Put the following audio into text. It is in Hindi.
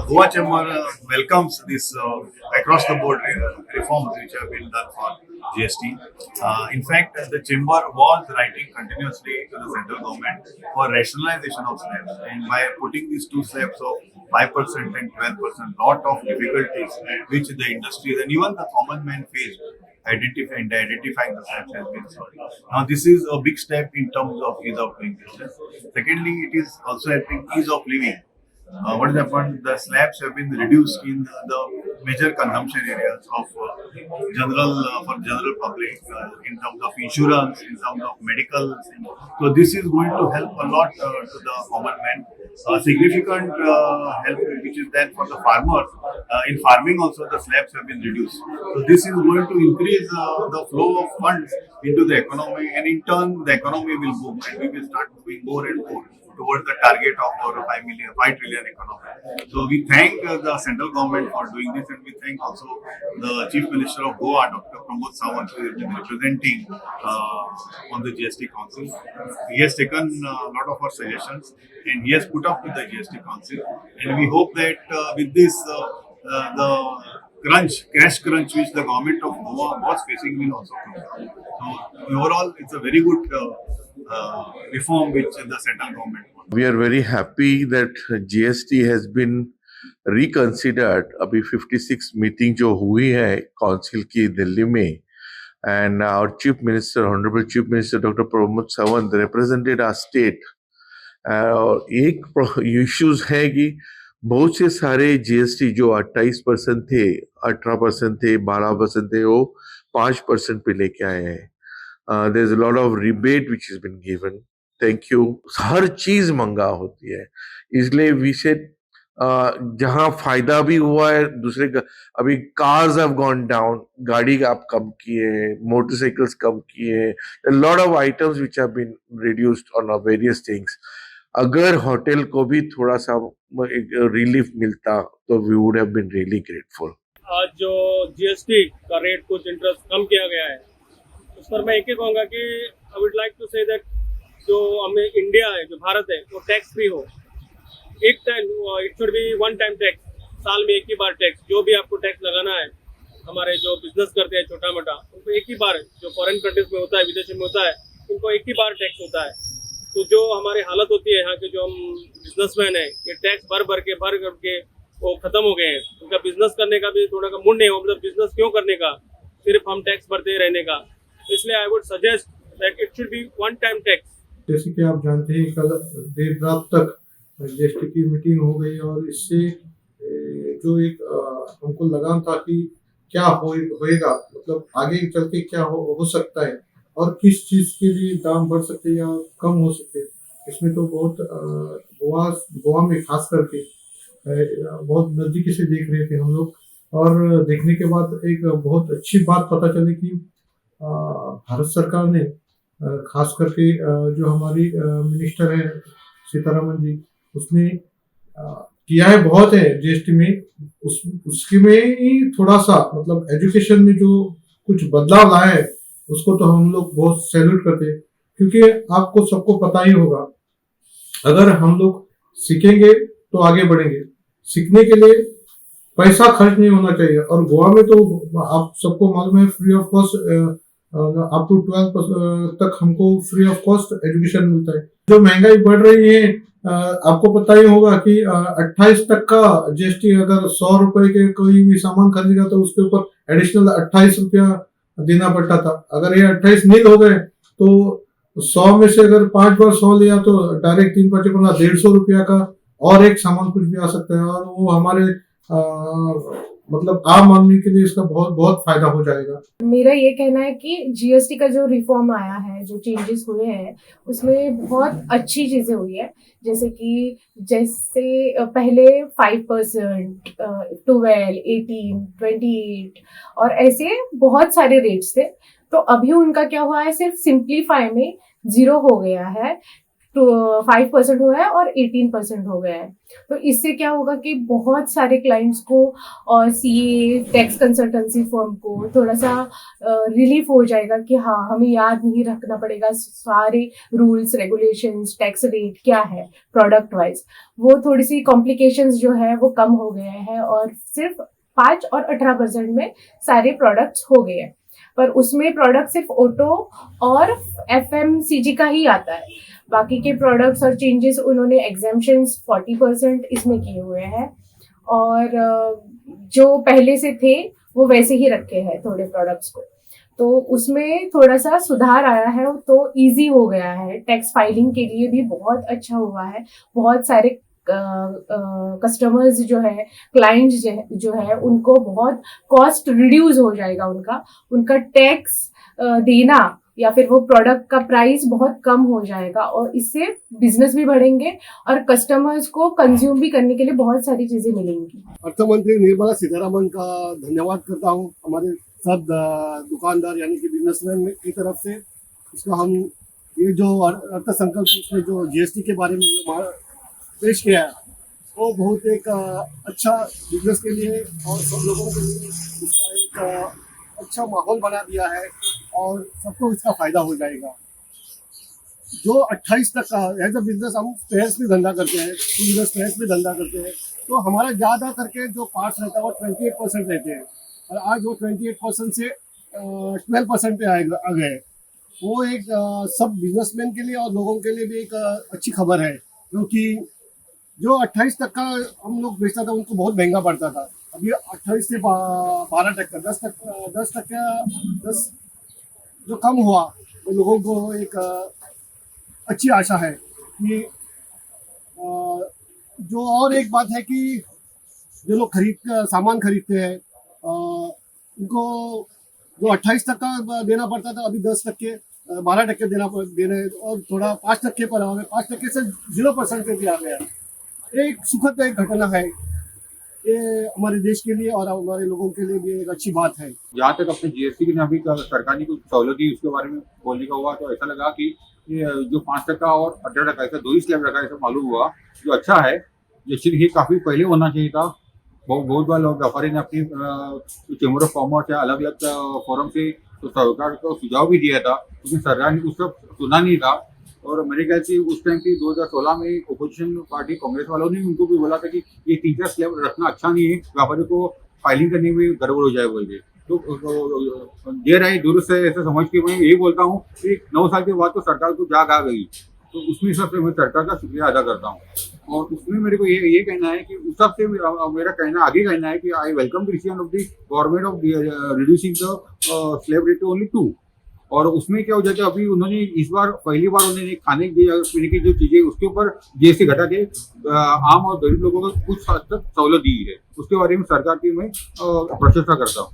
Goa Chamber welcomes this across the board reforms which have been done for GST. In fact, the chamber was writing continuously to the central government for rationalization of slabs, and by putting these two slabs of 5% and 12%, lot of difficulties which the industry and even the common man faced identifying the slabs has been solved. Now, this is a big step in terms of ease of doing business. Secondly, it is also helping ease of living. What has happened? The slabs have been reduced in the major consumption areas of general for general public in terms of insurance, in terms of medical. So this is going to help a lot to the common man. Significant help which is there for the farmer. In farming also the slabs have been reduced. So this is going to increase the flow of funds into the economy, and in turn the economy will boom and we will start moving more and more towards the target of our 5 trillion economy. So we thank the central government for doing this, and we thank also the Chief Minister of Goa, Dr. Pramod Sawant, who has been representing on the GST Council. He has taken a lot of our suggestions and he has put up with the GST Council. And we hope that with this, the cash crunch which the government of Goa was facing will also come down. So overall, it's a very good reform which the central government wants. We are very happy that GST has been reconsidered. अभी 56 मीटिंग जो हुई है काउंसिल की दिल्ली में, and our chief minister, honorable chief minister Dr. Pramod Sawant represented our state. और एक इश्यूज है कि बहुत से सारे जीएसटी जो 28% थे, 18% थे, 12% थे, वो 5% पे लेके आए हैं. There's a lot of rebate which has been given. Thank you. हर चीज महंगा होती है, इसलिए वी सेड जहां फायदा भी हुआ है दूसरे का. अभी कार्स हैव गॉन डाउन, गाड़ी आप कम किए, मोटरसाइकिल्स कम किए, lot of items which have been reduced on various things. अगर होटल को भी थोड़ा सा रिलीफ मिलता तो we would have been really grateful. आज जो जीएसटी का रेट कुछ इंटरेस्ट कम किया गया है, उस पर मैं एक ही कहूँगा कि I would like to say that जो हमें इंडिया है, जो भारत है, वो टैक्स फ्री हो. एक time it should be one time tax, साल में एक ही बार टैक्स. जो भी आपको टैक्स लगाना है, हमारे जो बिजनेस करते हैं छोटा मोटा, उनको एक ही बार, जो फॉरेन कंट्रीज में होता है, विदेश में होता है, उनको एक ही बार टैक्स होता है. तो जो हमारी हालत होती है यहाँ के जो हम बिजनेसमैन हैं, ये टैक्स भर करके वो खत्म हो गए हैं. उनका बिजनेस करने का भी थोड़ा का मूड नहीं हो, मतलब बिजनेस क्यों करने का, सिर्फ हम टैक्स भरते रहने का. इसलिए I would suggest that it should be one time tax. जैसे कि आप जानते हैं, कल देर रात तक जीएसटी की मीटिंग हो गई और इससे जो एक हमको लगान था कि क्या होएगा, मतलब आगे चल के क्या हो सकता है और किस चीज के लिए दाम बढ़ सकते हैं या कम हो सकते हैं. इसमें तो बहुत गोवा में खास करके बहुत नजदीकी से देख रहे थे हम लोग, और देखने के बाद एक बहुत अच्छी बात पता चली कि भारत सरकार ने खास करके जो हमारी मिनिस्टर है सीतारमन जी, उसने किया है बहुत है जीएसटी में. उसके में ही थोड़ा सा मतलब एजुकेशन में जो कुछ बदलाव लाया है, उसको तो हम लोग बहुत सैल्यूट करते हैं. क्योंकि आपको सबको पता ही होगा, अगर हम लोग सीखेंगे तो आगे बढ़ेंगे. सीखने के लिए पैसा खर्च नहीं होना चाहिए, और गोवा में तो आप सबको मालूम है free of cost up to 12 तक हमको फ्री ऑफ कॉस्ट एजुकेशन मिलता है. जो महंगाई बढ़ रही है, आपको पता ही होगा कि 28 तक का जीएसटी, अगर 100 रुपए के कोई भी सामान खरीदेगा तो उसके ऊपर एडिशनल 28 रुपया देना पड़ता था. अगर ये 28 नील हो गए तो 100 में से अगर 5 बार 100 लिया तो डायरेक्ट 3 5 15 150 रुपया का और एक सामान कुछ भी आ सकता है, और वो हमारे मतलब आम आदमी के लिए इसका बहुत बहुत फायदा हो जाएगा. मेरा ये कहना है कि जीएसटी का जो रिफॉर्म आया है, जो चेंजेस हुए हैं, उसमें बहुत अच्छी चीजें हुई है. जैसे पहले 5%, 12, 18, 28 और ऐसे बहुत सारे रेट्स थे. तो अभी उनका क्या हुआ है, सिर्फ सिंप्लीफाई में 0 हो गया है. तो 5% हुआ है और 18% हो गया है। तो इससे क्या होगा कि बहुत सारे क्लाइंट्स को और सीए टैक्स कंसल्टेंसी फर्म को थोड़ा सा रिलीफ हो जाएगा कि हाँ, हमें याद नहीं रखना पड़ेगा सारे रूल्स रेगुलेशंस, टैक्स रेट क्या है प्रोडक्ट वाइज। वो थोड़ी सी कॉम्प्लिकेशंस जो है वो कम हो गए हैं और सिर्फ 5 और 18% में सारे प्रोडक्ट्स हो गए हैं। पर उसमें प्रोडक्ट सिर्फ ऑटो और एफएमसीजी का ही आता है। बाकी के प्रोडक्ट्स और चेंजेस उन्होंने एग्जेम्पशंस 40% इसमें किए हुए हैं और जो पहले से थे वो वैसे ही रखे हैं थोड़े प्रोडक्ट्स को। तो उसमें थोड़ा सा सुधार आया है तो इजी हो गया है। टैक्स फाइलिंग के लिए भी बहुत अच्छा हुआ है। बहुत सारे कस्टमर्स जो है, क्लाइंट्स जो है उनको बहुत कॉस्ट रिड्यूस हो जाएगा। उनका टैक्स देना या फिर वो प्रोडक्ट का प्राइस बहुत कम हो जाएगा और इससे बिजनेस भी बढ़ेंगे और कस्टमर्स को कंज्यूम भी करने के लिए बहुत सारी चीजें मिलेंगी। अर्थमंत्री निर्मला सीतारमण का धन्यवाद करता हूँ हमारे सब दुकानदार यानी कि बिजनेसमैन की तरफ से। इसका हम ये जो अर्थ संकल्प उसमें जो जीएसटी के बारे में जो पेश किया है वो बहुत एक अच्छा बिजनेस के लिए और सब लोगों के लिए इसका एक अच्छा माहौल बना दिया है और सबको इसका फायदा हो जाएगा। जो 28 तक का एज अ बिजनेस हम स्पेयर्स भी धंधा करते हैं, स्पेयर्स भी धंधा करते हैं, तो हमारा ज़्यादा करके जो पार्ट्स रहता है वो 28% रहते हैं और आज वो 28% से 12% पे आ गए। वो एक सब बिजनेसमैन के लिए और लोगों के लिए भी एक अच्छी खबर है, क्योंकि जो 28 तक का हम लोग बेचता था उनको बहुत महंगा पड़ता था। अभी 28 से 12% 10 जो कम हुआ वो लोगों को एक अच्छी आशा है कि जो और एक बात है कि जो लोग सामान खरीदते हैं उनको जो 28 तक का देना पड़ता था अभी 12% देने और थोड़ा 5% पर आ गए, 5% से 0% पे भी आ गया। एक सुखद एक घटना है ये हमारे देश के लिए और हमारे लोगों के लिए भी एक अच्छी बात है। जहाँ तक अपने जीएसटी की अभी सरकार ने कुछ सहूलत दी उसके बारे में बोलने का हुआ तो ऐसा लगा कि जो 5% और 18% ऐसा 2 ही स्लैब रखा ऐसा मालूम हुआ, जो अच्छा है। एक्चुअली ये काफ़ी पहले होना चाहिए था। बहुत बार लोग व्यापारी ने अपनी चेंबर ऑफ कॉमर्स या अलग अलग फोरम से तो सरकार को सुझाव भी दिया था, लेकिन सरकार ने उसका सुना नहीं था। और मेरे ख्याल से उस टाइम की 2016 में अपोजिशन पार्टी कांग्रेस वालों ने उनको भी बोला था कि ये 3-4 स्लैब रखना अच्छा नहीं है, व्यापारी को फाइलिंग करने में गड़बड़ हो जाए बोल के। तो देर आई दुरुस्त है ऐसा समझ के मैं यही बोलता हूँ कि 9 साल के बाद तो सरकार को जाग आ गई, तो उसमें सबसे मैं सरकार का शुक्रिया अदा करता हूँ। और उसमें मेरे को ये कहना है कि उस सबसे मेरा आगे कहना है कि I welcome the decision of the government of reducing the slab rate to only 2। और उसमें क्या हो जाता है, अभी उन्होंने इस बार पहली बार उन्होंने खाने पीने की जो चीजें उसके ऊपर जीएसटी घटा के आम और गरीब लोगों को कुछ हद तक सहूलत दी है। उसके बारे में सरकार की मैं प्रशंसा करता हूँ।